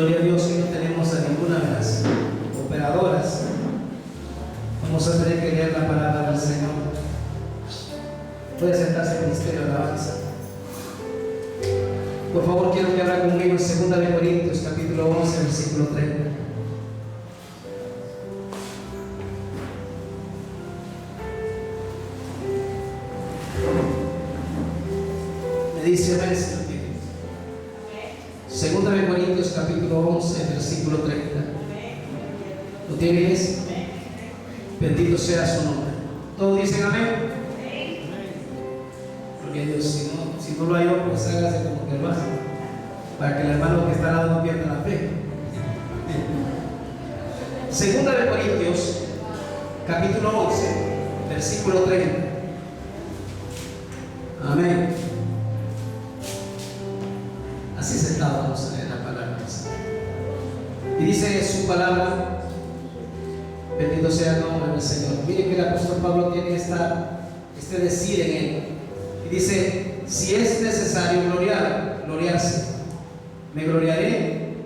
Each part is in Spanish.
Gloria a Dios que no tenemos a ninguna de las operadoras. Vamos a tener que leer la palabra del Señor. Puede sentarse el ministerio de alabanza. Por favor, quiero que abra conmigo en 2 de Corintios, capítulo 11, versículo 30. Me dice, amén, Señor. 2 de Corintios, capítulo 11, versículo 30. ¿Lo tienes? Bendito sea su nombre. ¿Todos dicen amén? Gloria a Dios. Si no lo hay, pues hágase como que lo hace, para que el hermano que está al lado no pierda la fe. 2 de Corintios, capítulo 11, versículo 30. Amén. Así sentado vamos a leer la palabra del Señor. Y dice su palabra, bendito sea el nombre del Señor. Mire que el apóstol Pablo tiene este decir en él. Y dice, si es necesario gloriarse, me gloriaré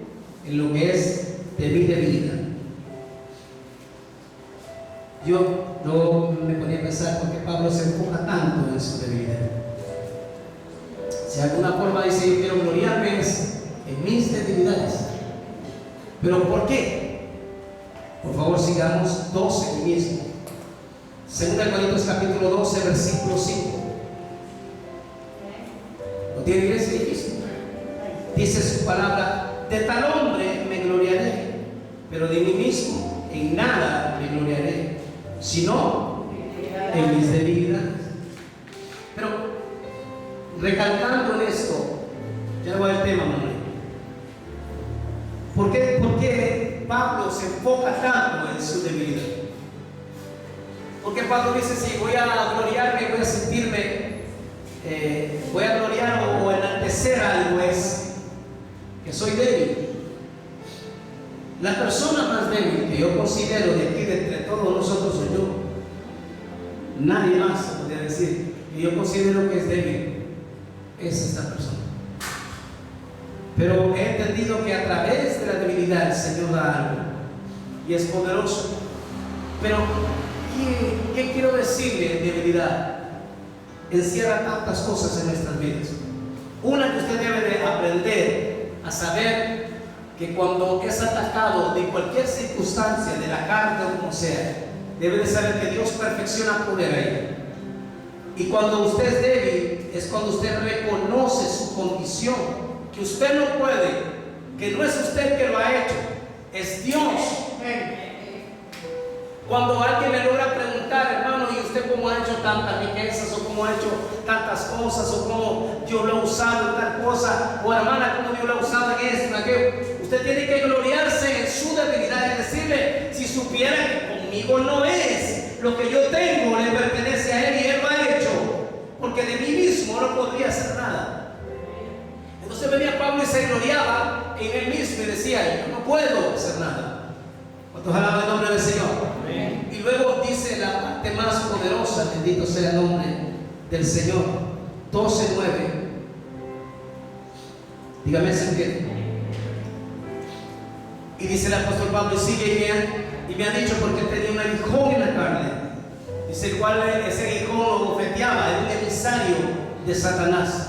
en lo que es de mi debilidad. Yo no me ponía a pensar por qué Pablo se enfoca tanto en su debilidad. Si de alguna forma dice, yo quiero gloriarme en mis debilidades. ¿Pero por qué? Por favor, sigamos 12 aquí mismo. 2 de Corintios capítulo 12, versículo 5. ¿Lo tiene iglesia ahí mismo? Dice su palabra, de tal hombre me gloriaré, pero de mí mismo en nada me gloriaré, sino en mis debilidades. Pero recalcando en esto, ya voy al tema, Manuel. ¿Por qué Pablo se enfoca tanto en su debilidad? Porque Pablo dice, si voy a gloriarme, voy a sentirme, voy a gloriar o enaltecer algo, es que soy débil. La persona más débil que yo considero de aquí, de entre todos nosotros, soy yo. Nadie más podría decir que yo considero que es débil. Es esta persona. Pero he entendido que a través de la debilidad el Señor da algo y es poderoso. Pero ¿qué quiero decirle? Debilidad encierra tantas cosas en nuestras vidas. Una, que usted debe de aprender a saber que cuando es atacado de cualquier circunstancia, de la carne o como sea, debe de saber que Dios perfecciona poder ahí. Y cuando usted es débil, es cuando usted reconoce su condición, que usted no puede, que no es usted que lo ha hecho, es Dios. Cuando alguien le logra preguntar, hermano, ¿y usted cómo ha hecho tantas riquezas? ¿O cómo ha hecho tantas cosas? ¿O cómo Dios lo ha usado en tal cosa? ¿O hermana, cómo Dios lo ha usado en esto, en aquello? Usted tiene que gloriarse en su debilidad y decirle, si supiera que conmigo no es, lo que yo tengo le pertenece a Él y Él lo ha hecho, porque de mí mismo no podría hacer nada. Entonces venía Pablo y se gloriaba en él mismo y decía, yo no puedo hacer nada. ¿Cuántos alaban el nombre del Señor? Amén. Y luego dice la parte más poderosa, bendito sea el nombre del Señor, 12:9. Dígame si entiende. Y dice el apóstol Pablo, y sigue y me ha dicho, porque tenía un aguijón en la carne. Dice, el cual ese aguijón lo bofeteaba, era un emisario de Satanás.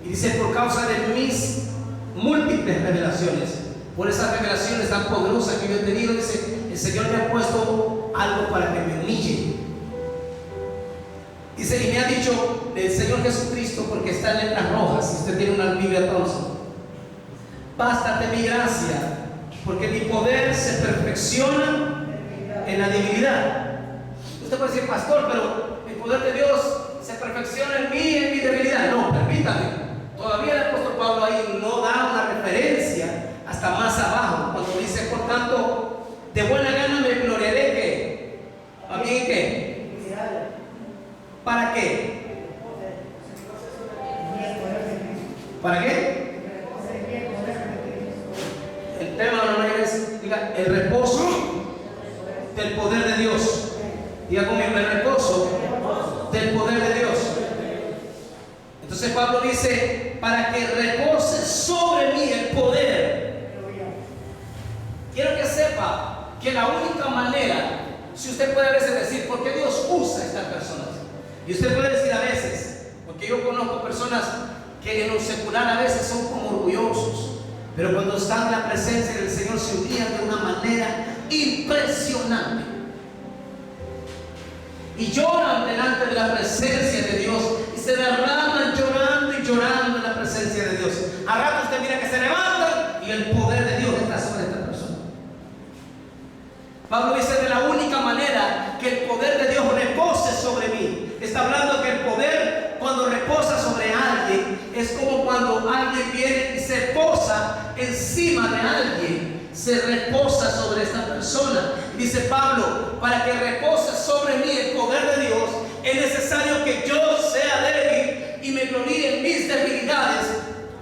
Y dice, por causa de mis múltiples revelaciones, por esas revelaciones tan poderosas que yo he tenido, dice, el Señor me ha puesto algo para que me humille. Dice, y me ha dicho el Señor Jesucristo, porque está en letras rojas, si usted tiene una Biblia Thompson, bástate mi gracia, porque mi poder se perfecciona en la debilidad. Usted puede decir, pastor, pero el poder de Dios se perfecciona en mí y en mi debilidad. No, permítame. Todavía el apóstol Pablo ahí no da una referencia hasta más abajo, cuando dice, por tanto, de buena gana me gloriaré que, ¿a mí qué? ¿Para qué? ¿Para qué? El tema no es, diga, el reposo del poder de Dios. Diga conmigo, el reposo del poder de Dios. Entonces Pablo dice, para que repose sobre mí el poder sepa que la única manera, si usted puede a veces decir, ¿por qué Dios usa a estas personas? Y usted puede decir a veces, porque yo conozco personas que en lo secular a veces son como orgullosos, pero cuando están en la presencia del Señor se humillan de una manera impresionante y lloran delante de la presencia de Dios y se derraman llorando y llorando en la presencia de Dios. A rato usted mira que se levantan y el poder de Dios está sobre esta persona. Pablo dice, de la única manera que el poder de Dios repose sobre mí. Está hablando que el poder, cuando reposa sobre alguien, es como cuando alguien viene y se posa encima de alguien, se reposa sobre esta persona. Dice Pablo, para que repose sobre mí el poder de Dios, es necesario que yo sea débil y me gloríe en mis debilidades,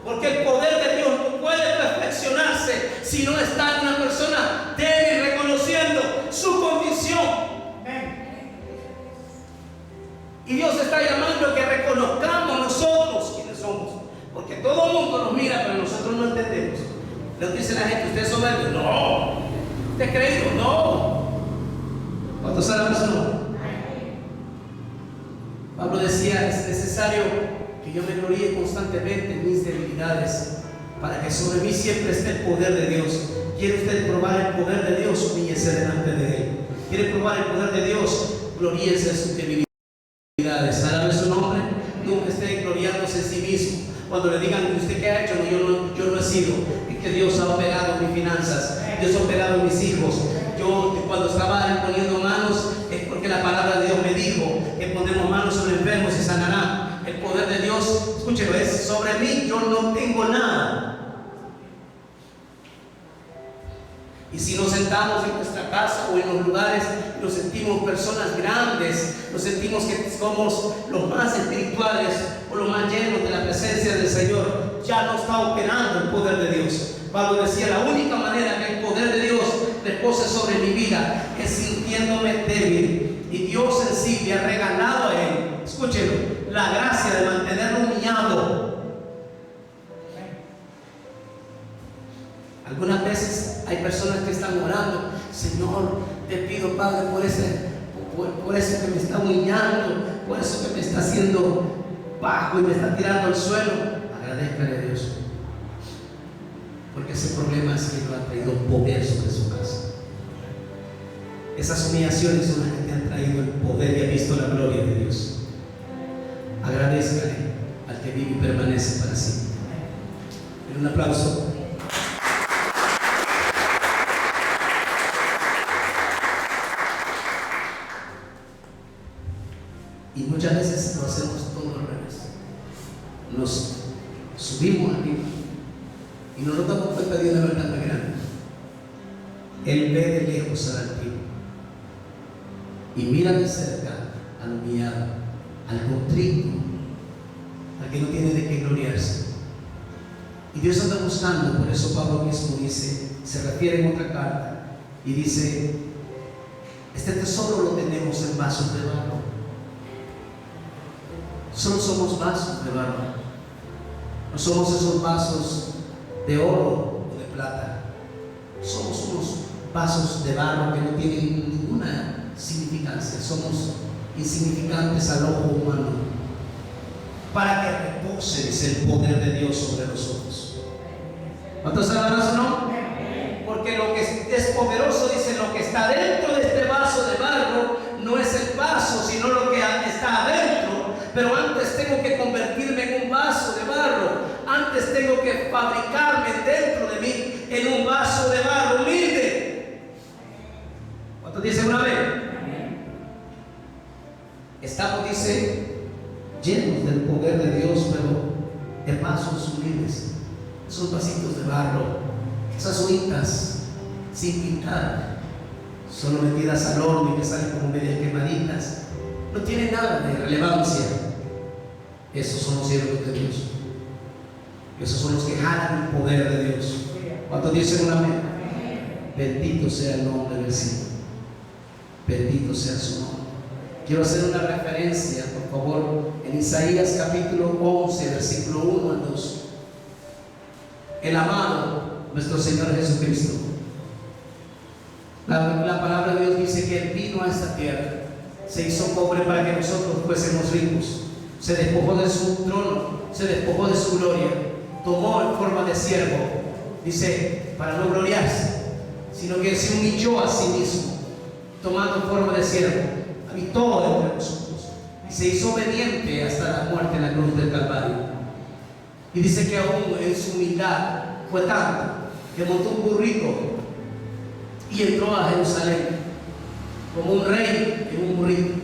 porque el poder de Dios no puede perfeccionarse si no está en una persona débil, reconociendo su condición. Y Dios está llamando a que reconozcamos nosotros quiénes somos, porque todo el mundo nos mira, pero nosotros no entendemos. Le dice la gente, ¿usted es soberbio? No. ¿Usted es creído? No. ¿Cuántos saben eso? No. Pablo decía, es necesario que yo me gloríe constantemente en mis debilidades, para que sobre mí siempre esté el poder de Dios. ¿Quiere usted probar el poder de Dios? Humíllese delante de Él. ¿Quiere probar el poder de Dios? Gloríese en sus debilidades. Alabe su nombre. Nunca esté gloriándose en sí mismo. Cuando le digan, ¿usted qué ha hecho? No, yo no he sido. Es que Dios ha operado en mis finanzas, Dios ha operado en mis hijos. Yo cuando estaba poniendo manos, es porque la palabra de Dios me dijo que ponemos manos sobre enfermos y sanarán. El poder de Dios, escúchelo, es sobre mí. Yo no tengo nada. Y si nos sentamos en nuestra casa o en los lugares, nos sentimos personas grandes, nos sentimos que somos los más espirituales o los más llenos de la presencia del Señor, ya no está operando el poder de Dios. Pablo decía, la única manera que el poder de Dios repose sobre mi vida es sintiéndome débil. Y Dios en sí le ha regalado a él, escúchelo, la gracia de mantenerlo humillado. Algunas veces hay personas que están orando, Señor, te pido, Padre, por eso que me está humillando, por eso que me está haciendo bajo y me está tirando al suelo. Agradezcale a Dios, porque ese problema es que no ha traído poder sobre su casa. Esas humillaciones son las que te han traído el poder y ha visto la gloria de Dios. Agradezcale al que vive y permanece para siempre. Un aplauso. Y muchas veces lo hacemos todo al revés. Nos subimos arriba y no nos damos cuenta de una verdad muy grande. Él ve de lejos al altivo y mira de cerca al humillado, al contrito, al que no tiene de qué gloriarse. Y Dios anda buscando. Por eso Pablo mismo dice, se refiere en otra carta y dice, este tesoro lo tenemos en vasos de barro. Solo somos vasos de barro. No somos esos vasos de oro o de plata. Somos unos vasos de barro que no tienen ninguna significancia. Somos insignificantes al ojo humano. Para que repose, dice, el poder de Dios sobre nosotros. ¿Cuántos saben eso, no? Porque lo que es poderoso, dice, lo que está dentro de este vaso de barro no es el vaso, sino lo que está adentro. Pero antes tengo que convertirme en un vaso de barro. Antes tengo que fabricarme dentro de mí en un vaso de barro humilde. ¿Cuántos dicen una vez? Estamos, dice, llenos del poder de Dios, pero en vasos humildes. Esos vasitos de barro, esas hojitas sin pintar, solo metidas al horno y que salen como medias quemaditas. No tiene nada de relevancia. Esos son los siervos de Dios. Esos son los que jalan el poder de Dios. ¿Cuántos dicen un amén? Bendito sea el nombre del Señor. Bendito sea su nombre. Quiero hacer una referencia, por favor, en Isaías capítulo 11, versículo 1 al 2. El amado, nuestro Señor Jesucristo, La palabra de Dios dice que Él vino a esta tierra, se hizo pobre para que nosotros fuésemos ricos. Se despojó de su trono, se despojó de su gloria, tomó en forma de siervo, dice, para no gloriarse, sino que se humilló a sí mismo, tomando forma de siervo, habitó entre nosotros y se hizo obediente hasta la muerte en la cruz del Calvario. Y dice que aún en su humildad fue tanto que montó un burrito y entró a Jerusalén como un rey en un burrito.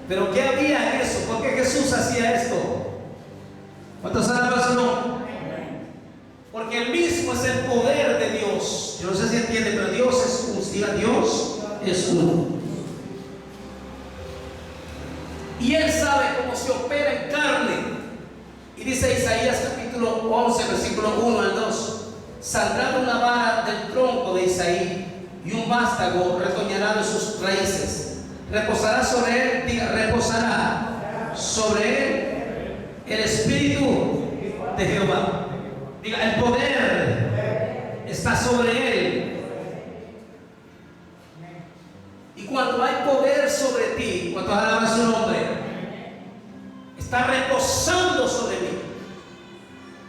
Pero ¿qué había en eso? ¿Por qué Jesús hacía esto? ¿Cuántos alaban su nombre? Porque Él mismo es el poder de Dios. Yo no sé si entiende, pero Dios es uno. Diga, Dios es uno. Y Él sabe cómo se opera en carne. Y dice Isaías capítulo 11, versículo 1 al 2. Saldrá una vara del tronco de Isaí y un vástago retoñará de sus raíces. Reposará sobre él, diga, reposará sobre él el Espíritu de Jehová. Diga, el poder está sobre él. Y cuando hay poder sobre ti, cuando alaban su nombre, está reposando sobre mí.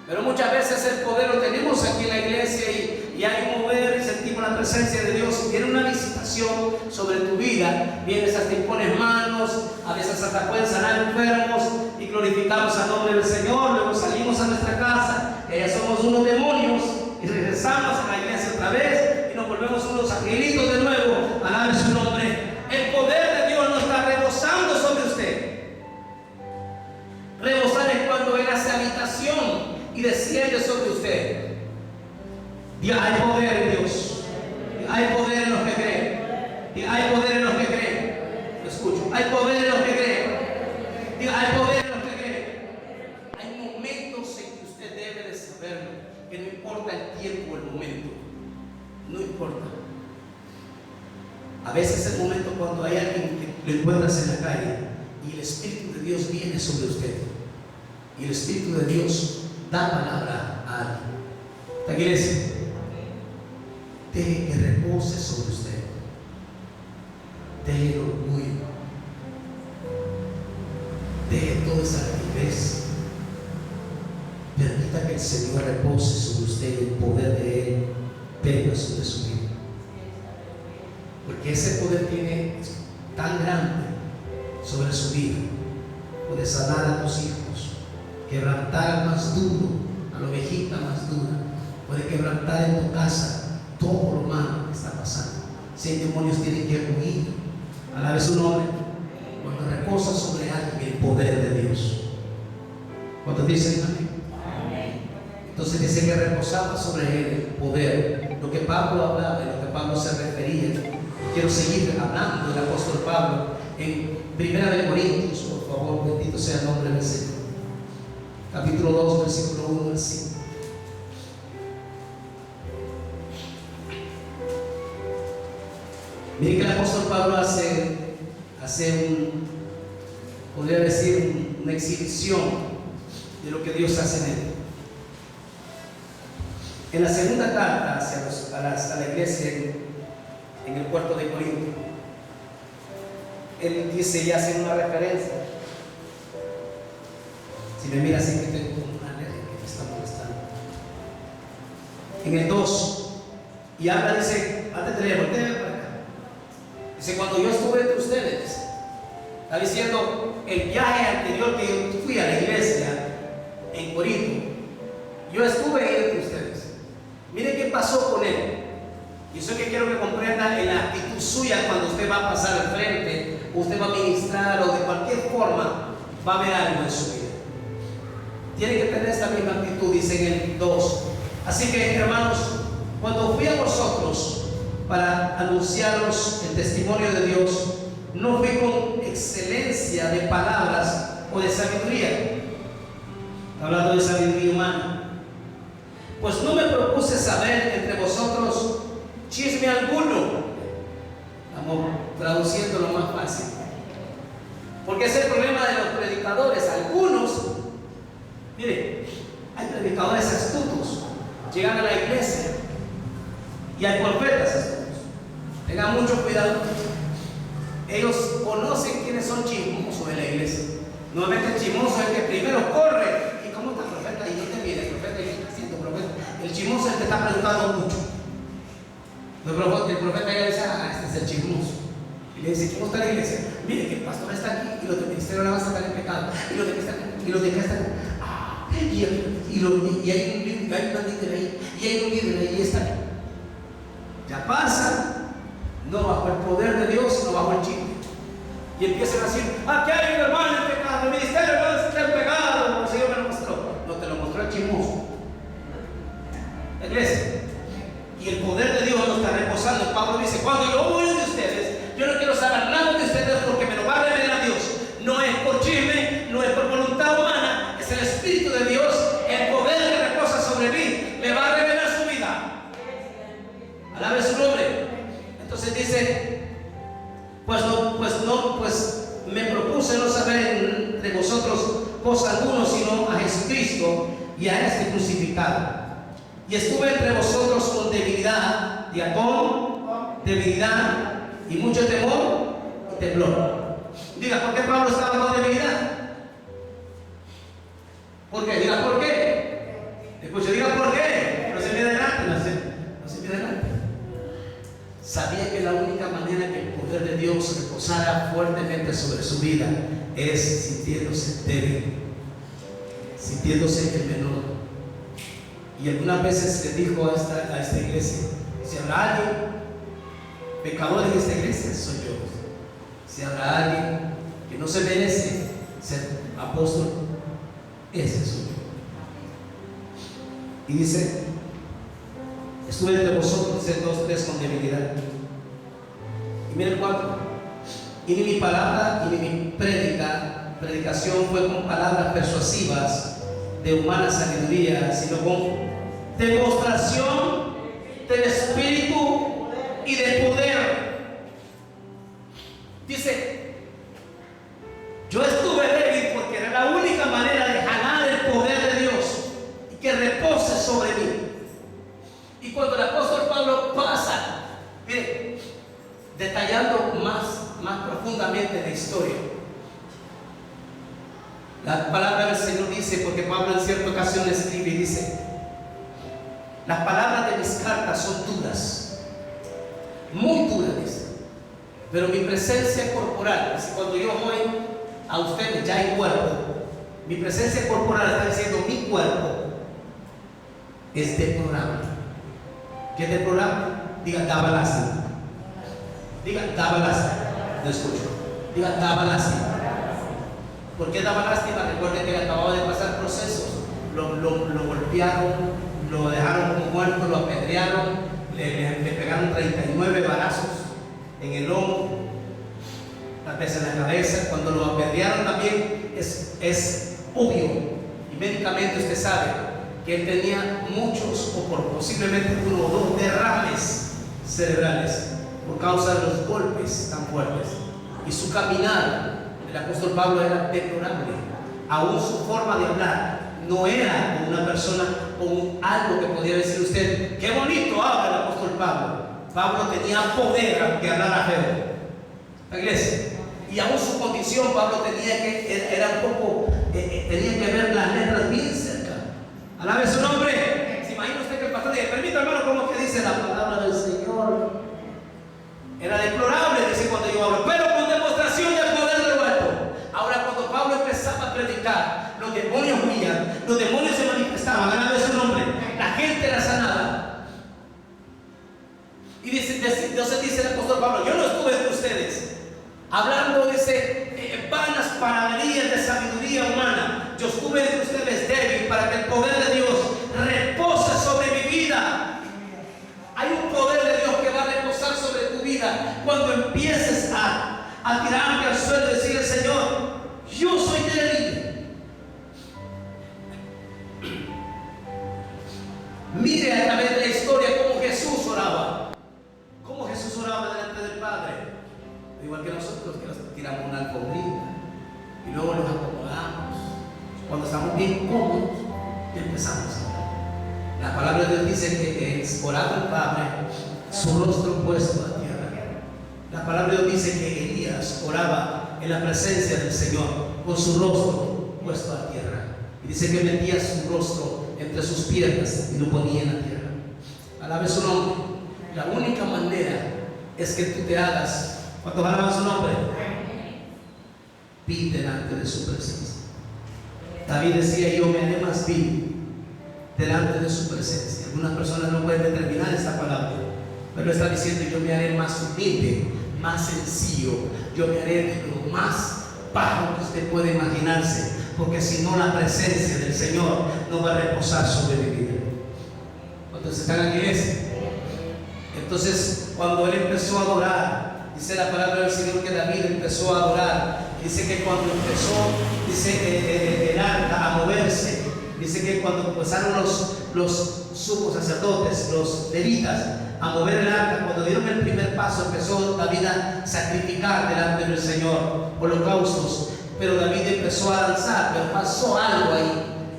Pero muchas veces el poder lo tenemos aquí en la iglesia y hay un mover y sentimos la presencia de Dios. Viene una visitación sobre tu vida, vienes hasta impones manos, a veces hasta pueden sanar enfermos y glorificamos al nombre del Señor. Luego salimos a nuestra casa, ya somos unos demonios y regresamos a la iglesia otra vez y nos volvemos unos angelitos de nuevo. Alabe su nombre. El poder de Dios no está rebosando sobre usted. Rebosar es cuando Él hace habitación y desciende sobre usted. Diga, hay poder en Dios. Hay poder en los que creen. Diga, hay poder en los que creen. Lo escucho. Hay poder en los que creen. Diga, hay poder en los que creen. Hay momentos en que usted debe de saberlo, que no importa el tiempo o el momento. No importa. A veces el momento cuando hay alguien que lo encuentras en la calle y el Espíritu de Dios viene sobre usted. Y el Espíritu de Dios da palabra a alguien. ¿Esta iglesia? Deje que repose sobre usted. Deje el orgullo. Deje toda esa altivez. Permita que el Señor repose sobre usted y el poder de Él venga sobre su vida. Porque ese poder tiene tan grande sobre su vida. Puede sanar a tus hijos, quebrantar al más duro, a la ovejita más dura. Puede quebrantar en tu casa todo lo malo que está pasando. Si hay demonios, tienen que huir. Alabe su nombre. Cuando reposa sobre alguien el poder de Dios. ¿Cuántos dicen amén? Entonces dice que reposaba sobre él el poder. Lo que Pablo hablaba, de lo que Pablo se refería. Quiero seguir hablando del apóstol Pablo en 1 Corintios, por favor, bendito sea el nombre del Señor. Capítulo 2, versículo 1 al 5. Miren que el apóstol Pablo hace podría decir, una exhibición de lo que Dios hace en él. En la segunda carta a la iglesia en el puerto de Corinto, él dice y hace una referencia. Si me mira así, que tengo una alergia que me está molestando. En el 2, y habla, dice, antes de leer, voltea para acá. Dice, cuando yo estuve entre ustedes, está diciendo el viaje anterior que yo fui a la iglesia en Corinto, yo estuve ahí entre ustedes. Miren qué pasó con él. Y eso es que quiero que comprendan en la actitud suya cuando usted va a pasar al frente, usted va a ministrar o de cualquier forma va a haber algo en su vida. Tiene que tener esta misma actitud, dice en el 2. Así que, hermanos, cuando fui a vosotros para anunciaros el testimonio de Dios, no fui con excelencia de palabras o de sabiduría, hablando de sabiduría humana, pues no me propuse saber entre vosotros chisme alguno. Estamos traduciendo lo más fácil, porque es el problema de los predicadores. Algunos, mire, hay predicadores astutos, llegan a la iglesia y hay profetas astutos. Tengan mucho cuidado. Ellos conocen quiénes son chismosos en la iglesia. Nuevamente el chismoso es el que primero corre. ¿Y cómo está el profeta? ¿Y dónde viene el profeta? ¿Y qué está haciendo el profeta? El chismoso es el que está preguntando mucho. El profeta ya dice, este es el chismoso. Y le dice, ¿cómo está la iglesia? Mire que el pastor está aquí y los del ministerio la van a sacar en pecado. Y los de que están, y hay una líder ahí, y hay un líder ahí, y está. Ya pasa, no bajo el poder de Dios, no bajo el chisme. Y empiezan a decir, aquí hay un hermano en pecado, el ministerio hermano está en pecado, el Señor me lo mostró. No te lo mostró el chismoso. La iglesia. Y el poder de Dios no está reposando. Pablo dice, cuando yo voy de ustedes, yo no quiero saber nada de ustedes porque me lo va a revelar Dios. No es por chisme, no es por voluntad humana, es el Espíritu de Dios, el poder que reposa sobre mí, me va a revelar su vida. Alabe su nombre. Entonces dice, pues me propuse no saber entre vosotros cosa alguna, sino a Jesucristo y a este crucificado. Y estuve entre vosotros con debilidad, debilidad y mucho temor y temblor. Diga, ¿por qué Pablo estaba con debilidad? ¿Por qué? Diga, ¿por qué? Escuche, diga, ¿por qué? No se me adelante, no se me adelante. Sabía que la única manera que el poder de Dios reposara fuertemente sobre su vida es sintiéndose débil, sintiéndose el menor. Y algunas veces le dijo a esta iglesia, si habrá alguien pecador en esta iglesia, soy yo. Si habrá alguien que no se merece ser apóstol, ese soy yo. Y dice, estuve entre vosotros, dice 2:3, con debilidad. Y mira el 4. Y ni mi palabra y ni mi predicación fue con palabras persuasivas de humana sabiduría, sino con demostración del Espíritu y de poder. Dice, yo estuve débil porque era la única manera de jalar el poder de Dios y que repose sobre mí. Y cuando el apóstol Pablo pasa, mire, detallando más profundamente la historia, la palabra del Señor dice, porque Pablo en cierta ocasión escribe y dice, las palabras de mis cartas son duras, muy duras, dice, pero mi presencia corporal, dice, cuando yo voy a ustedes ya en cuerpo, mi presencia corporal está diciendo, mi cuerpo es deplorable. ¿Qué es deplorable? Diga, daba lástima. Diga, daba lástima. No escucho. Diga, daba lástima. ¿Por qué daba lástima? Recuerden que le acababa de pasar procesos. Lo golpearon, lo dejaron como muerto, lo apedrearon, le pegaron 39 balazos en el lomo, tal vez en la cabeza. Cuando lo apedrearon también es obvio, y médicamente usted sabe que él tenía muchos, o posiblemente 1 o 2 derrames cerebrales por causa de los golpes tan fuertes. Y su caminar, el apóstol Pablo, era deplorable. Aún su forma de hablar no era como una persona con algo que podía decir usted, qué bonito habla el apóstol Pablo. Pablo tenía poder aunque hablara feo. La iglesia. Y aún su condición, Pablo tenía que ver las letras bien cerca. Alabe su nombre. ¿Se imagina usted que el pastor dice, permita hermano, como que dice la palabra del Señor? Era deplorable, dice, cuando yo hablo, pero con demostración del poder de lo alto. Ahora, cuando Pablo empezaba a predicar, los demonios huían, los demonios se manifestaban, alabe su nombre, la gente era sanada. Y entonces dice el apóstol Pablo, yo no estuve entre ustedes hablando de vanas palabrerías de sabiduría humana. Yo estuve entre ustedes débil para que el poder de Dios repose sobre mi vida. Hay un poder de Dios que va a reposar sobre tu vida cuando empieces a tirarte al suelo y decirle, Señor, yo soy débil. Mire a través de la historia cómo Jesús oraba. Cómo Jesús oraba delante del Padre. Igual que nosotros, que nos tiramos una alfombrita y luego nos acomodamos. Cuando estamos bien cómodos, empezamos a orar. La palabra de Dios dice que oraba el Padre, su rostro puesto a tierra. La palabra de Dios dice que Elías oraba en la presencia del Señor con su rostro puesto a tierra. Y dice que metía su rostro entre sus piernas y lo ponía en la tierra. Alabe su nombre. La única manera es que tú te hagas. ¿Cuántos alaban su nombre? Vil delante de su presencia. David decía: yo me haré más vil delante de su presencia. Algunas personas no pueden determinar esta palabra, pero está diciendo: yo me haré más humilde, más sencillo, yo me haré de lo más bajo que usted puede imaginarse, porque si no, la presencia del Señor no va a reposar sobre mi vida. ¿Cuántos están aquí? Entonces, cuando él empezó a adorar, dice la palabra del Señor que David empezó a adorar. Dice que cuando empezó, dice el arca a moverse, dice que cuando empezaron los sumos sacerdotes, los levitas, a mover el arca, cuando dieron el primer paso, empezó David a sacrificar delante del Señor holocaustos. Pero David empezó a danzar, pero pasó algo ahí,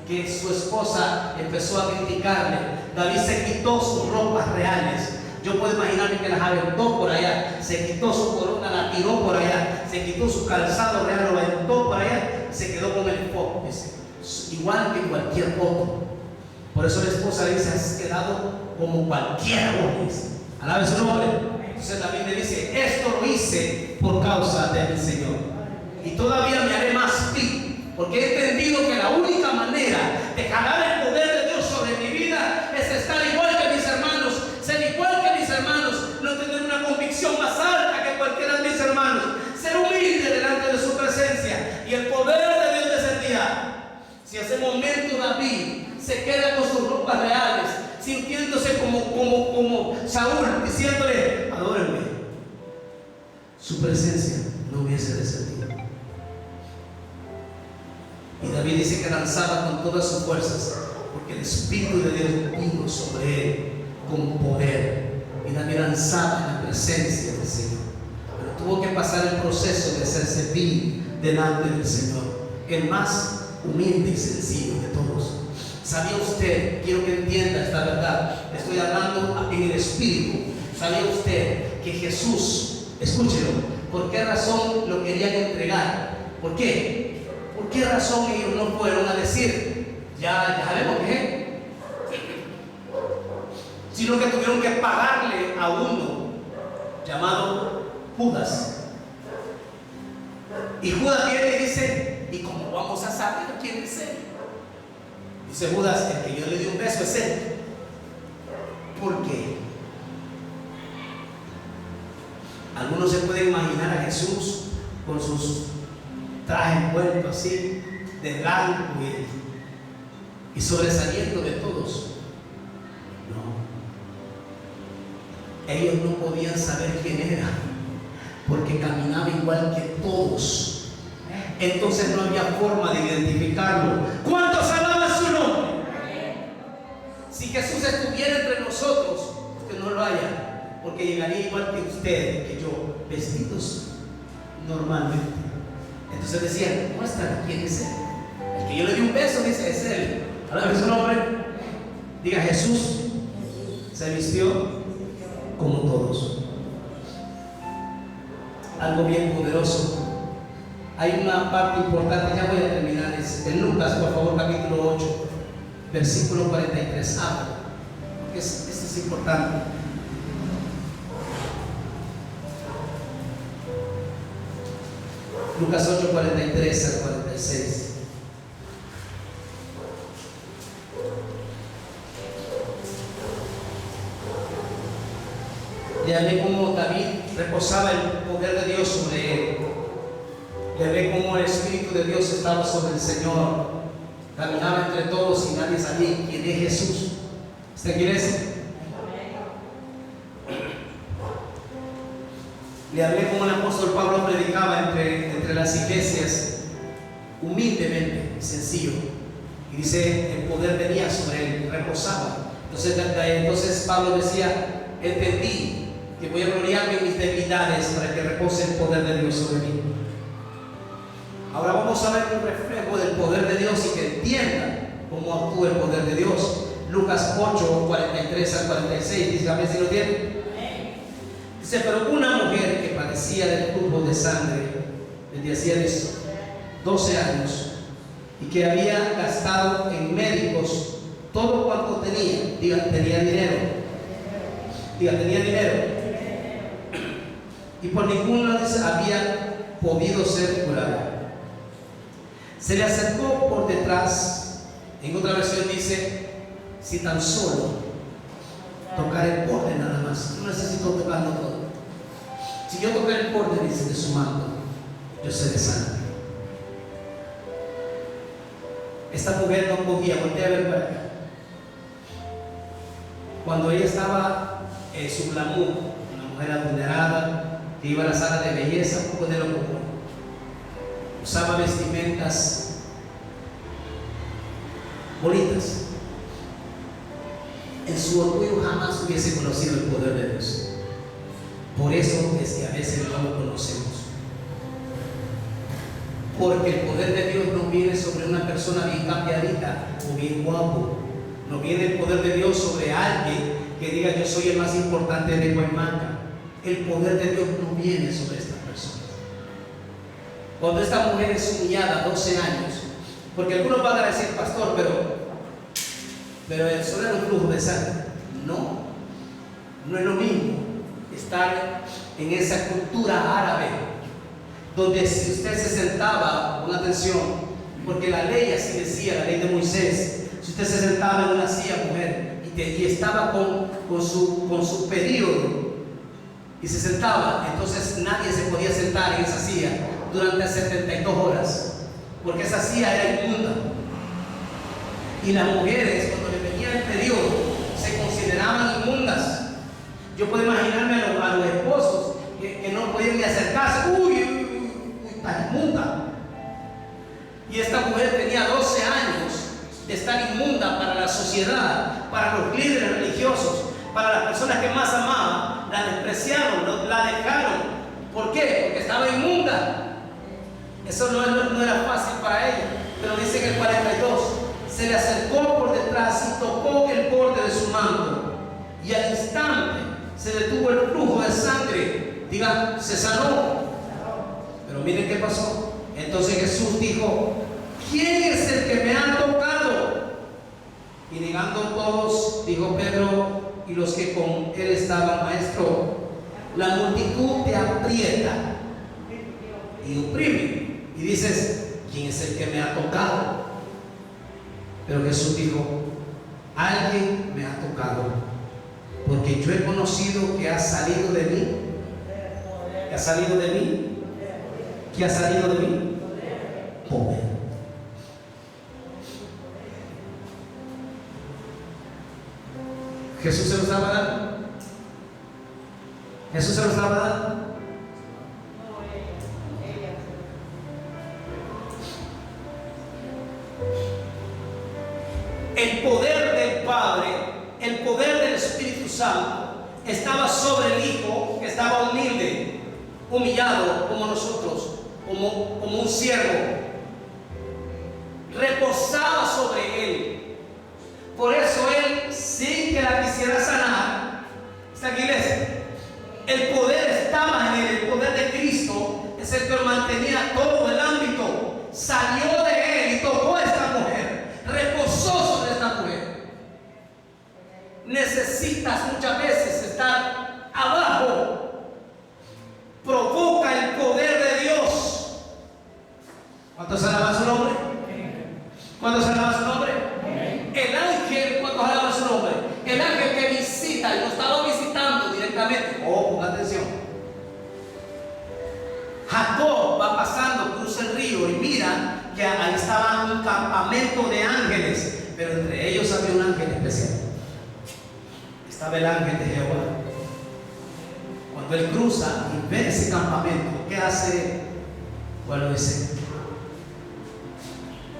que su esposa empezó a criticarle. David se quitó sus ropas reales. Yo puedo imaginarme que las aventó por allá, se quitó su corona, la tiró por allá, se quitó su calzado real, lo aventó por allá, se quedó con el foco, igual que cualquier otro. Por eso la esposa le dice: has quedado como cualquier hombre. Alabe su nombre. Entonces David le dice: esto lo hice por causa de mi Señor, y todavía me haré más vil, porque he entendido que la única manera de jalar el poder de Dios sobre mi vida es estar igual que mis hermanos, ser igual que mis hermanos, no tener una convicción más alta que cualquiera de mis hermanos, ser humilde delante de su presencia, y el poder de Dios descendía. Si ese momento David se queda con sus ropas reales, sintiéndose como Saúl, diciéndole: adórenme, su presencia no hubiese descendido. Y David dice que danzaba con todas sus fuerzas, porque el Espíritu de Dios vino sobre él con poder, y David danzaba en la presencia del Señor. Pero tuvo que pasar el proceso de hacerse vil delante del Señor, el más humilde y sencillo de todos. ¿Sabía usted? Quiero que entienda esta verdad. Estoy hablando en el Espíritu. ¿Sabía usted que Jesús, escúchelo, por qué razón lo querían entregar? ¿Por qué? ¿Por qué razón ellos no fueron a decir: ya sabemos qué? Sino que tuvieron que pagarle a uno llamado Judas. Y Judas viene y dice: ¿y cómo vamos a saber quién es él? Dice Judas: el que yo le di un beso es él. ¿Por qué? Algunos se pueden imaginar a Jesús con sus trajes vueltos así de blanco y sobresaliendo de todos. No, ellos no podían saber quién era, porque caminaba igual que todos. Entonces no había forma de identificarlo. ¿Cuántos alaban su nombre? Si Jesús estuviera entre nosotros, usted no lo haya, porque llegaría igual que usted, que yo, vestidos normalmente. Entonces decían: muéstrame quién es él. El que yo le di un beso, dice, es él. Alaben su nombre. Diga: Jesús se vistió como todos. Algo bien poderoso. Hay una parte importante, ya voy a terminar, es en Lucas, por favor, capítulo 8, versículo 43. Porque esto es importante. Lucas 8, 43 al 46. Ya ve cómo David reposaba el poder de Dios sobre él. Ya ve cómo el Espíritu de Dios estaba sobre el Señor. Caminaba entre todos y nadie sabía quién es Jesús. ¿Usted quiere decir? Le hablé como el apóstol Pablo predicaba entre las iglesias, humildemente, sencillo. Y dice: el poder venía sobre él, reposaba. Entonces Pablo decía: entendí que voy a gloriarme en mis debilidades para que repose el poder de Dios sobre mí. Ahora vamos a ver un reflejo del poder de Dios y que entiendan cómo actúa el poder de Dios. Lucas 8, 43 al 46. Dígame si lo tienen. Dice: pero una mujer que padecía padecía de flujo de sangre desde hacía 12 años y que había gastado en médicos todo cuanto tenía. Diga, tenía dinero. Diga, tenía dinero. Y por ninguno había podido ser curado. Se le acercó por detrás. En otra versión dice: si tan solo tocar el borde nada más. No necesito tocarlo todo. Si yo tocar el borde, dice, de su manto, yo seré sano. Esta mujer no podía, voltea a ver para acá. Cuando ella estaba en su glamour, una mujer adulterada, que iba a la sala de belleza, un poco de lo común, usaba vestimentas bonitas. En su orgullo jamás hubiese conocido el poder de Dios. Por eso es que a veces no lo conocemos. Porque el poder de Dios no viene sobre una persona bien cambiadita o bien guapo. No viene el poder de Dios sobre alguien que diga: yo soy el más importante de Guaymaca. El poder de Dios no viene sobre estas personas. Cuando esta mujer es humillada 12 años, porque algunos van a decir: pastor, pero eso era un flujo de sangre. No es lo mismo estar en esa cultura árabe, donde si usted se sentaba, con atención, porque la ley así decía, la ley de Moisés, si usted se sentaba en una silla, mujer, y estaba con su periodo, y se sentaba, entonces nadie se podía sentar en esa silla durante 72 horas, porque esa silla era inmunda. Y las mujeres, cuando le venía el periodo, se consideraban inmundas. Yo puedo imaginarme a los esposos que no podían ni acercarse. Uy, está inmunda. Y esta mujer tenía 12 años de estar inmunda para la sociedad, para los líderes religiosos, para las personas que más amaban. La despreciaron, la dejaron. ¿Por qué? Porque estaba inmunda. Eso no era fácil para ella. Pero dice que el 42 se le acercó por detrás y tocó el borde de su manto, y al instante se detuvo el flujo de sangre. Diga, se sanó. Pero miren qué pasó. Entonces Jesús dijo: ¿quién es el que me ha tocado? Y negando todos, dijo Pedro y los que con él estaban: maestro, la multitud te aprieta y oprime, y dices: ¿quién es el que me ha tocado? Pero Jesús dijo: alguien me ha tocado, porque yo he conocido que ha salido de mí. ¿Que ha salido de mí? ¿Que ha salido de mí? Poder. Jesús se lo estaba dando. Jesús se lo estaba dando. El poder del Padre, el poder del Espíritu Santo estaba sobre el Hijo, que estaba humilde, humillado como nosotros, como un siervo. Reposaba sobre él. Por eso él, sin que la quisiera sanar, esta iglesia, el poder estaba en él. El poder de Cristo es el que mantenía todo el ámbito. Salió de él y tocó a esta mujer. Reposó sobre esta mujer. Necesitas muchas veces estar abajo. Provoca el poder de Dios. ¿Cuántos alaban su nombre? ¿Cuántos alaban su nombre? El ángel, ¿cuántos alaban su nombre? El ángel que visita, y lo estaba visitando directamente. Oh, ponga atención. Jacob va pasando, cruza el río y mira que ahí estaba un campamento de ángeles, pero entre ellos había un ángel especial. Estaba el ángel de Jehová. Cuando él cruza y ve ese campamento, ¿qué hace? Bueno, dice: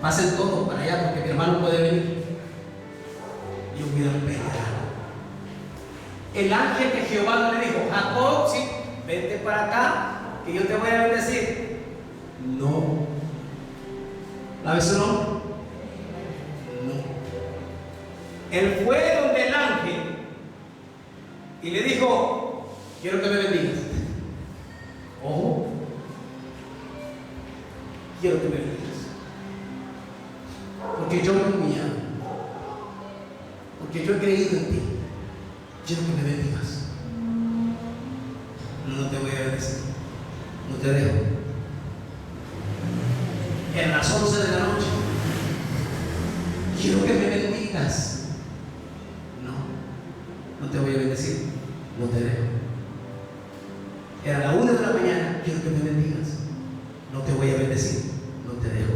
pasen todos para allá porque mi hermano puede venir. Y hubieron peleado. El ángel de Jehová no le dijo: Jacob, sí, vente para acá, que yo te voy a bendecir. No. ¿Sabe su nombre? No. Él fue donde el ángel y le dijo: quiero que me bendigas. quiero que me bendigas. Porque yo me he humillado, porque yo he creído en ti, quiero que me bendigas. No te voy a bendecir, no te dejo. En las 11 de la noche, quiero que me bendigas. No te voy a bendecir, no te dejo. Era la 1 de la mañana, quiero que me bendigas. No te voy a bendecir, no te dejo.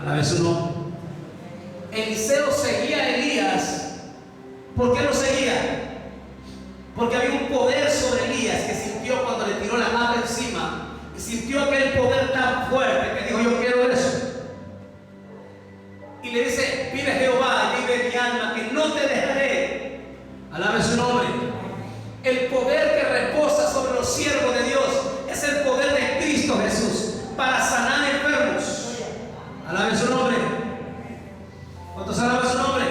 Alabe su nombre. Eliseo seguía a Elías. ¿Por qué lo seguía? Porque había un poder sobre Elías que sintió cuando le tiró la mano encima. Y sintió aquel poder tan fuerte que dijo: yo quiero eso. Y le dice: vive Jehová, vive mi alma, que no te dejaré. Alabe su nombre. El poder que reposa sobre los siervos de Dios es el poder de Cristo Jesús para sanar enfermos. Alabe su nombre. ¿Cuántos alaban su nombre?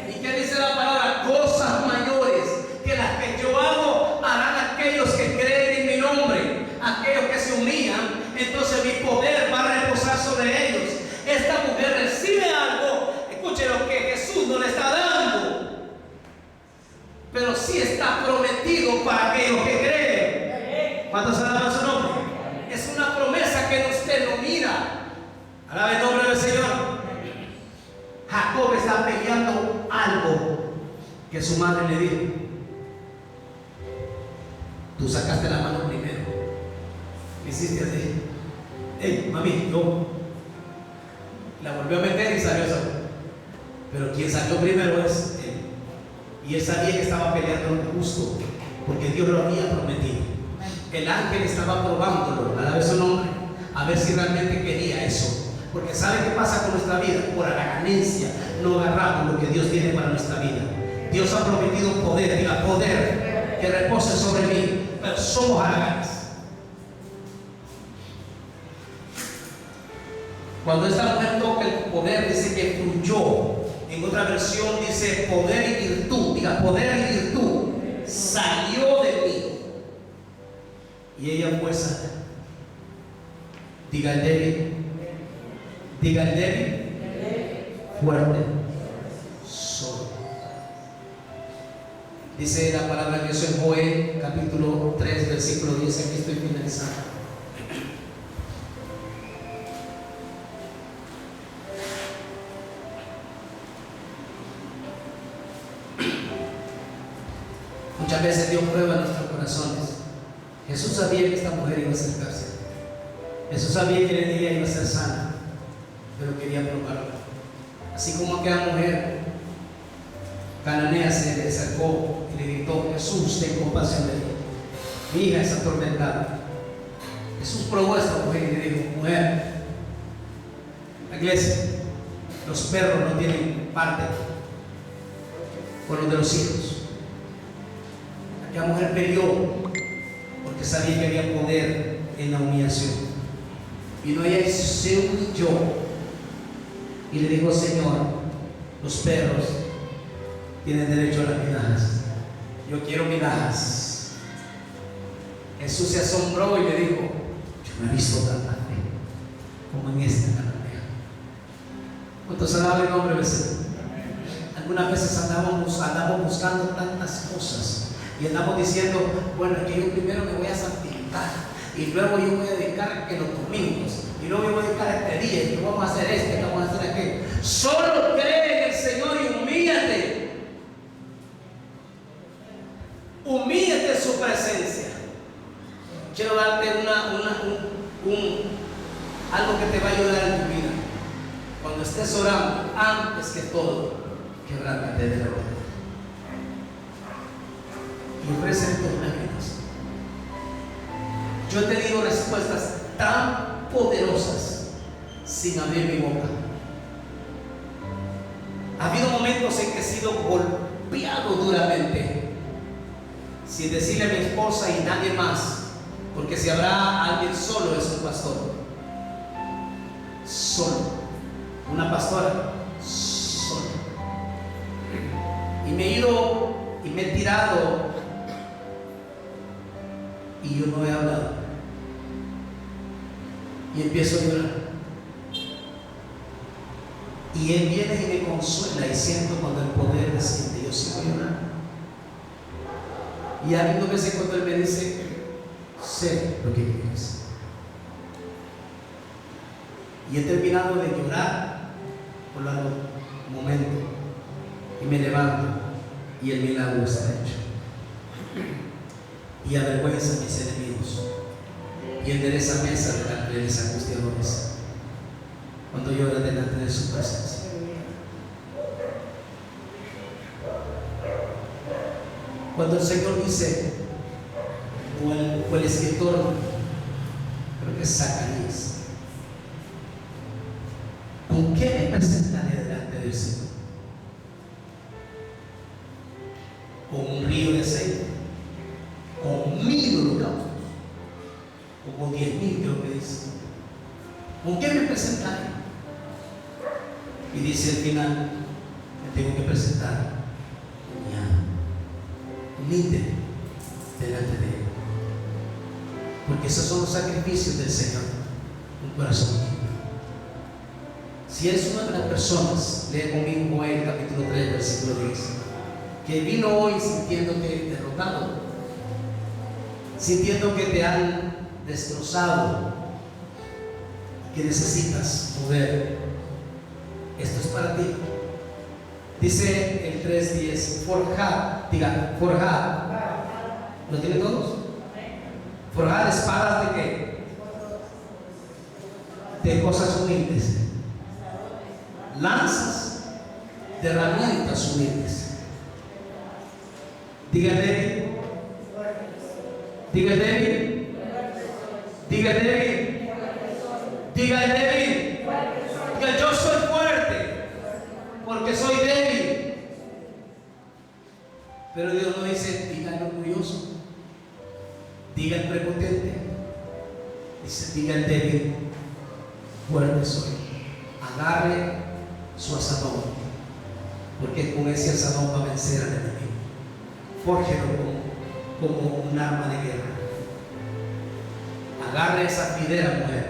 ¿Y qué dice la palabra? Cosas mayores que las que yo hago harán aquellos que creen en mi nombre, aquellos que se humillan. Entonces mi poder va a reposar sobre ellos. Esta mujer recibe algo, escuche, lo que Jesús no le está dando, pero sí está prometido para aquellos que creen. ¿Cuántos alaban su nombre? Es una promesa que usted no mira. Alabe el nombre del Señor. Jacob está peleando algo que su madre le dijo. Tú sacaste la mano primero, hiciste así. Hey, mami, yo. La volvió a meter y salió eso. Pero quien salió primero es él. Y él sabía que estaba peleando lo justo, porque Dios lo había prometido. El ángel estaba probándolo, a la vez su nombre, a ver si realmente quería eso. Porque ¿sabe qué pasa con nuestra vida? Por ganancia no agarramos lo que Dios tiene para nuestra vida. Dios ha prometido poder, diga poder, que repose sobre mí, pero somos haraganes. Cuando esta mujer toca el poder, dice que fluyó. En otra versión dice poder y virtud. Diga poder y virtud. Salió de mí. Y ella fue sana. Diga el débil. Diga el débil. Fuerte. Solo. Dice la palabra de Dios en Joel, capítulo 3, versículo 10. Aquí estoy finalizando. Muchas veces Dios prueba nuestros corazones. Jesús sabía que esta mujer iba a acercarse. Jesús sabía que ella iba a ser sana, pero quería probarla. Así como aquella mujer cananea se le acercó y le gritó: Jesús, ten compasión de mí, mi hija es atormentada. Jesús probó a esta mujer y le dijo: mujer, la iglesia, los perros no tienen parte con los de los hijos. La mujer peleó porque sabía que había poder en la humillación. Y no, ella se humilló y le dijo: Señor, los perros tienen derecho a las migajas, yo quiero migajas. Jesús se asombró y le dijo: yo no he visto tanta fe como en esta cananea. ¿Cuántos alaban el nombre del Señor? Algunas veces andamos buscando tantas cosas y andamos diciendo: bueno, es que yo primero me voy a santificar y luego yo voy a dedicar que los domingos y luego yo voy a dedicar este día y vamos a hacer esto y vamos a hacer aquello. Solo cree en el Señor y humíllate. Humíllate en su presencia. Quiero darte algo que te va a ayudar en tu vida. Cuando estés orando, antes que todo, quebrántate de la rodilla y ofrece tus lágrimas. Yo he tenido respuestas tan poderosas sin abrir mi boca. Ha habido momentos en que he sido golpeado duramente sin decirle a mi esposa y nadie más, porque si habrá alguien solo es un pastor. Solo. Una pastora. Solo. Y me he ido y me he tirado y yo no he hablado. y empiezo a llorar. Y Él viene y me consuela, y siento cuando el poder desciende, yo sigo llorando. Y ha habido veces cuando Él me dice, sé lo que quieres. Y he terminado de llorar por largo momento, y me levanto, y el milagro está hecho. Y avergüenza a mis enemigos, y endereza mesa delante de mis angustiadores, cuando llora delante de su presencia. Cuando el Señor dice, o el escritor, creo que es Zacarías, ¿con qué me presentaré delante del Señor? Con un río de aceite, con 1000 holocaustos, o con 10,000, creo que dice. ¿Con qué me presentaré? Y dice al final, me tengo que presentar humilde delante de Él, porque esos son los sacrificios del Señor, un corazón humilde. Si eres una de las personas, lee conmigo Joel capítulo 3 versículo 10, que vino hoy sintiéndote derrotado, sintiendo que te han destrozado, que necesitas poder, esto es para ti. Dice el 3:10, forjad, diga, forjad. ¿Lo tienen todos? Forjad espadas de qué? De cosas humildes. Lanzas de herramientas humildes. Diga débil. Diga débil. Diga débil. Diga débil. Diga yo soy fuerte, porque soy débil. Pero Dios no dice, diga el orgulloso, diga el prepotente. Dice, diga el débil, fuerte soy. Agarre su asadón, porque con ese asadón va a vencer al enemigo. Fórjelo como un arma de guerra. Agarre esa fidera mujer,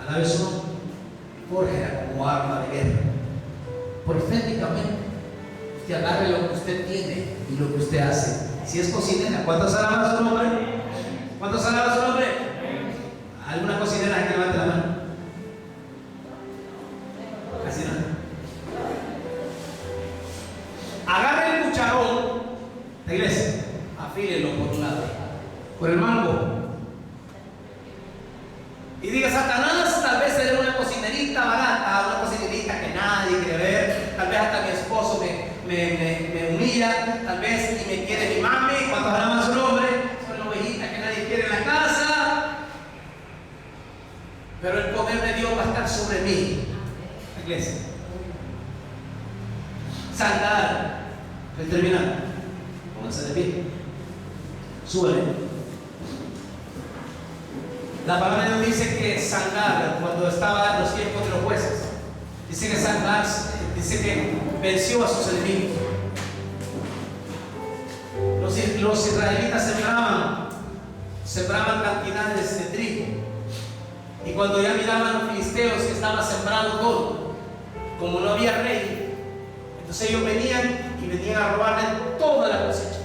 alabe su nombre, fórjela como arma de guerra. Proféticamente, usted agarre lo que usted tiene y lo que usted hace. Si es cocinera, ¿cuántos alaban su nombre? ¿Cuántos alaban su nombre? ¿Alguna cocinera que levante la mano? Casi nada. Agarre el cucharón de iglesia, afílelo por un lado, por el mango, y diga, Satanás, tal vez seré una cocinerita barata, una cocinerita que nadie quiere ver, tal vez hasta mi esposo me humilla, tal vez ni me quiere mi mami, cuando hablamos su nombre, soy una ovejita que nadie quiere en la casa, pero el poder de Dios va a estar sobre mí, la iglesia. Sandar, para terminar, pónganse de pie, súbele. La palabra de Dios dice que Sangar, cuando estaba en los tiempos de los jueces, dice que Sangar, dice que venció a sus enemigos. Los israelitas sembraban cantidades de trigo, y cuando ya miraban los filisteos que estaban sembrando todo, como no había rey, entonces ellos venían a robarle toda la cosecha.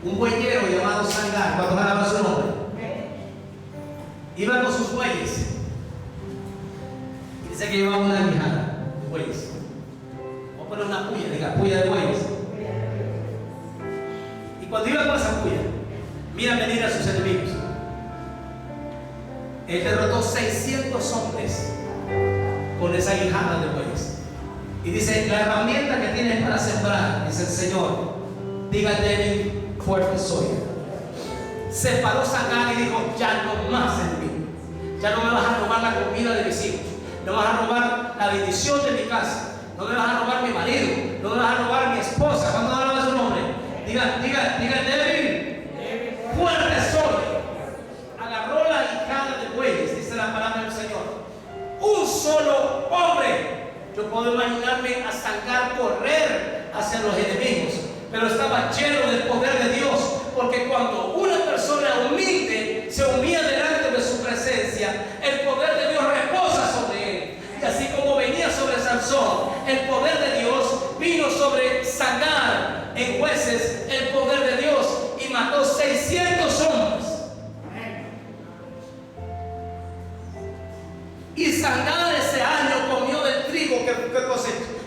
Un bueyero llamado Sangar, cuando ganaba su nombre, iba con sus bueyes, y dice que llevaba una guijada de bueyes. Vamos a poner una puya, diga, puya de bueyes. Y cuando iba con esa puya, mira venir a sus enemigos. Él derrotó 600 hombres con esa guijada de bueyes. Y dice, la herramienta que tienes para sembrar, dice el Señor, diga débil, fuerte soy. Se paró Sangar y dijo, ya no más en mí. Ya no me vas a robar la comida de mis hijos, no me vas a robar la bendición de mi casa, no me vas a robar mi marido, no me vas a robar mi esposa. ¿Cuándo hablaba su nombre? Diga débil, fuerte soy. Agarró la guijada de bueyes, dice la palabra del Señor. Un solo hombre. Yo puedo imaginarme a Sangar correr hacia los enemigos, pero estaba lleno del poder de Dios, porque cuando una persona humilde se humilla delante de su presencia, razón, el poder de Dios vino sobre Sagar en Jueces, el poder de Dios, y mató 600 hombres. Y Sagar ese año comió del trigo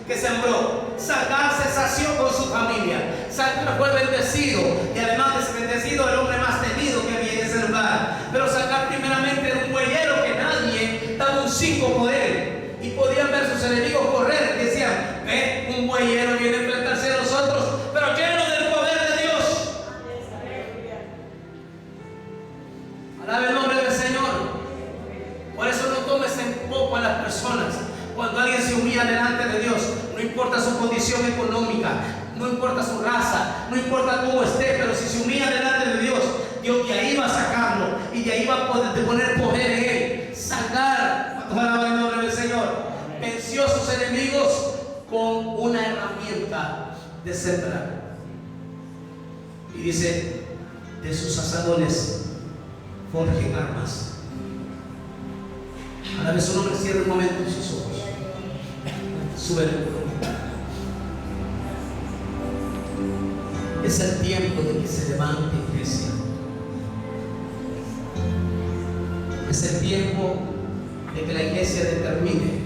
que sembró. Sagar se sació con su familia. Sagar fue bendecido, y además de ser bendecido, el hombre más temido que había en ese lugar. Pero Sagar primeramente era un bueyero que nadie daba un 5 por él, y podían ver sus enemigos correr y decían: ve, un bueyero viene a enfrentarse a nosotros, pero lleno del poder de Dios. Alabe el nombre del Señor. Por eso no tomes en poco a las personas. Cuando alguien se humilla delante de Dios, no importa su condición económica, no importa su raza, no importa cómo esté, pero si se humilla delante de Dios, Dios de ahí va a sacarlo, y de ahí va a poner poder en él. Sacar, alaba el nombre del Señor, venció a sus enemigos con una herramienta de sembrar. Y dice: de sus asadones forjen armas. A la vez un hombre cierra un momento sus ojos. Sube el volumen. Es el tiempo de que se levante, iglesia. Es el tiempo de que la iglesia determine.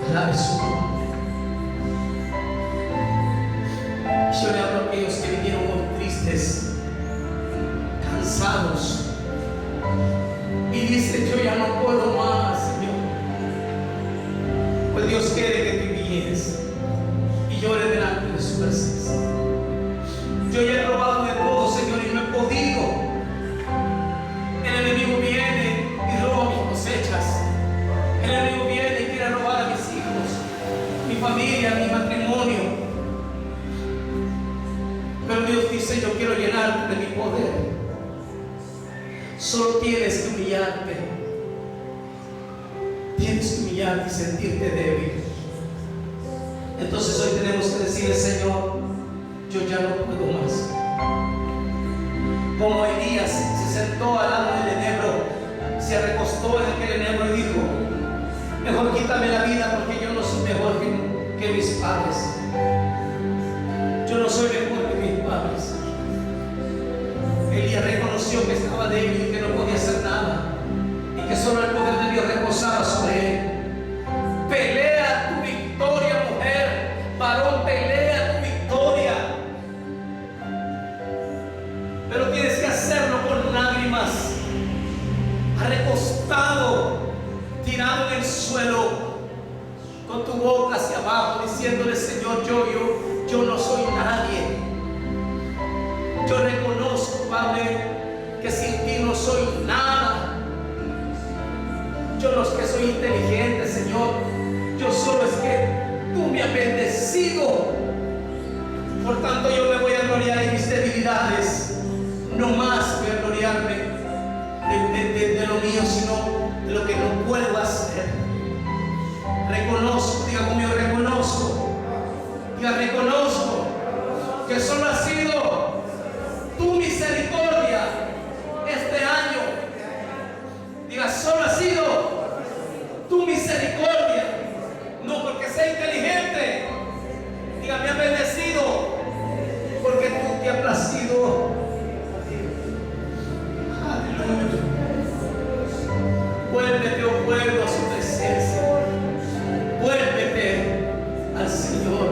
Alabe su nombre. Yo le hablo a aquellos que vinieron muy tristes, cansados, y dice: yo ya no puedo más, Señor. Pues Dios quiere que te humilles y llores delante de su presencia. Yo ya he robado de todo, Señor, y no he podido. El enemigo viene y roba mis cosechas. El enemigo viene y quiere robar a mis hijos, mi familia, mi matrimonio. Pero Dios dice: yo quiero llenarte de mi poder. Solo tienes que humillarte. Tienes que humillarte y sentirte débil. Entonces hoy tenemos que decirle: Señor, yo ya no puedo más. Como Elías se sentó al lado del enebro, se recostó en aquel enebro y dijo: mejor quítame la vida, porque yo no soy mejor que mis padres. Yo no soy mejor que mis padres. Elías reconoció que estaba débil y que no podía hacer nada, y que solo el poder de Dios reposaba sobre él. Pelea tu victoria, mujer, varón, pelea tu victoria. Pero tienes que hacerlo con lágrimas, recostado, tirado en el suelo, con tu boca hacia abajo, diciéndole: Señor, yo no soy nadie. Yo reconozco, Padre, que sin ti no soy nada. Yo no es que soy inteligente, Señor. Yo solo es que tú me has bendecido. Por tanto, yo me voy a gloriar en mis debilidades. No más voy a gloriarme de lo mío, sino de lo que no puedo hacer. Reconozco, diga conmigo: reconozco. Diga: reconozco que solo ha sido tu misericordia este año. Diga: solo ha sido tu misericordia. No porque sea inteligente. Diga: me ha bendecido porque tú te has placido. Aleluya. Vuélvete, oh pueblo, a su presencia. Vuélvete al Señor.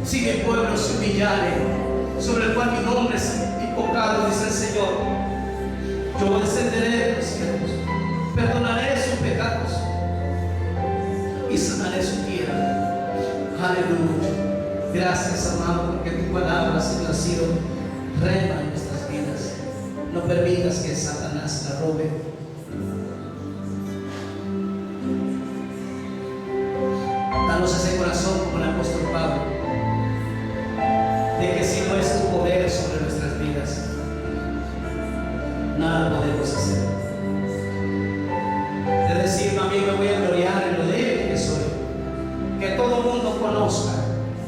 Si mi pueblo se humillare, sobre el cual mi nombre es invocado, dice el Señor, yo descenderé de los cielos, perdonaré sus pecados y sanaré su tierra. Aleluya. Gracias, amado, porque tu palabra, Señor, ha sido rema en nuestras vidas. No permitas que Satanás la robe. Danos ese corazón como el apóstol Pablo, de que si no es tu poder sobre nuestras vidas, nada podemos hacer. De decir: también me voy a gloriar en lo débil que soy. Que todo el mundo conozca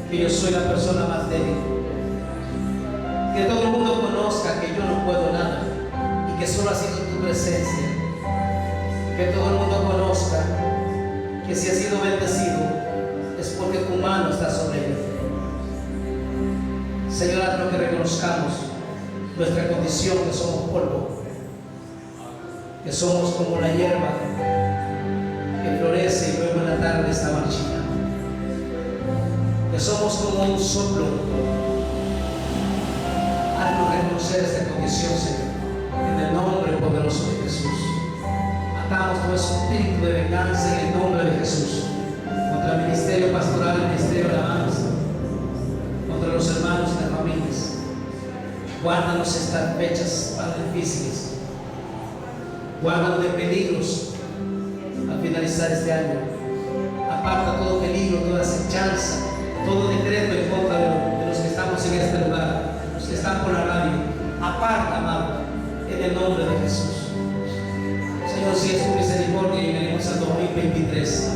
que yo soy la persona más débil. Que todo el mundo conozca que yo no puedo nada y que solo ha sido tu presencia. Que todo el mundo conozca que si ha sido bendecido es porque tu mano está sobre él. Señor, hazlo que reconozcamos nuestra condición, que somos polvo, que somos como la hierba que florece y luego en la tarde está marchita, que somos como un soplo. Haznos reconocer esta condición, Señor, en el nombre poderoso de Jesús. Atamos todo espíritu de venganza en el nombre de Jesús contra el ministerio pastoral, el ministerio de alabanza, contra los hermanos y las familias. Guárdanos estas fechas tan difíciles, guárdanos de peligros al finalizar este año. Aparta todo peligro, toda acechanza, todo decreto en contra de los que estamos en este lugar, los que están por la radio. Aparta, amado, en el nombre de Jesús. Señor, si es tu misericordia y venimos al 2023,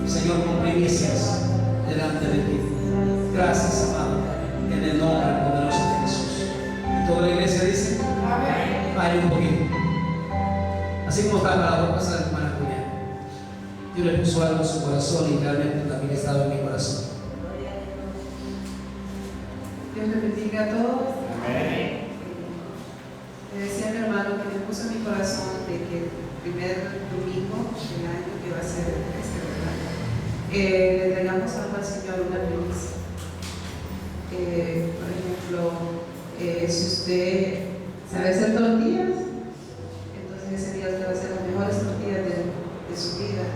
Señor, con primicias delante de ti. Gracias, amado, en el nombre poderoso de Jesús. Y toda la iglesia dice: amén. Pare un poquito. Así como está parado, pasa la hermana Julián. Dios le puso algo en su corazón y realmente también estaba en mi corazón. Dios le bendiga a todos. Amén. Le decía a mi hermano que me puso en mi corazón de que el primer domingo del año, que va a ser este, ¿verdad? Le entregamos algo al Señor, una primicia. Por ejemplo, si usted sabe hacer tortillas, entonces ese día usted va a hacer las mejores tortillas de su vida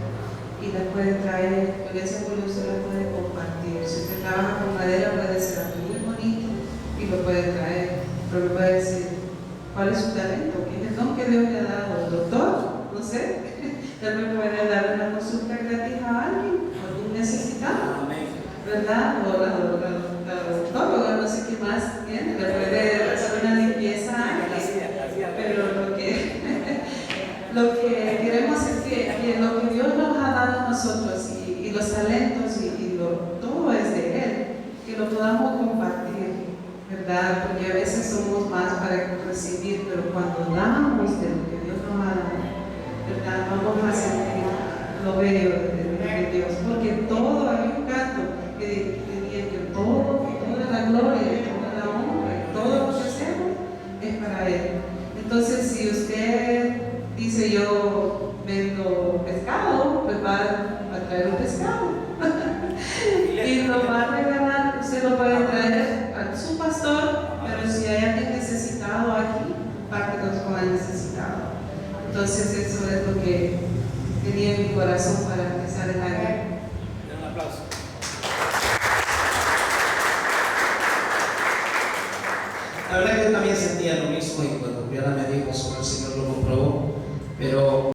y las puede traer. Con ese apoyo usted las puede compartir. Si usted trabaja con madera, puede ser algo muy bonito y lo puede traer, pero le puede decir cuál es su talento, qué es el don que Dios le ha dado. Doctor, no sé, él me puede dar una consulta gratis a alguien, a algún necesitado, ¿verdad? O la doctora, no sé qué más tiene, le puede hacer una limpieza a alguien. Pero lo que queremos es que lo que Dios nos ha dado a nosotros y los talentos todo es de Él, que lo podamos compartir, ¿verdad? Porque a veces somos más para recibir, pero cuando damos de lo que Dios nos ha dado, ¿verdad? Vamos a sentir lo bello de Dios, porque todo, hay un canto que toda la gloria, toda la honra, todo lo que hacemos es para Él. Entonces, si usted dice: yo vendo pescado, pues va a traer un pescado y lo va a regalar. Usted lo puede traer a su pastor, pero si hay alguien necesitado aquí, compártenos con el necesitado. Entonces, eso es lo que tenía en mi corazón para empezar el año. Den un aplauso. La verdad que yo también sentía lo mismo y cuando Brianna me dijo sobre el Señor lo comprobó, pero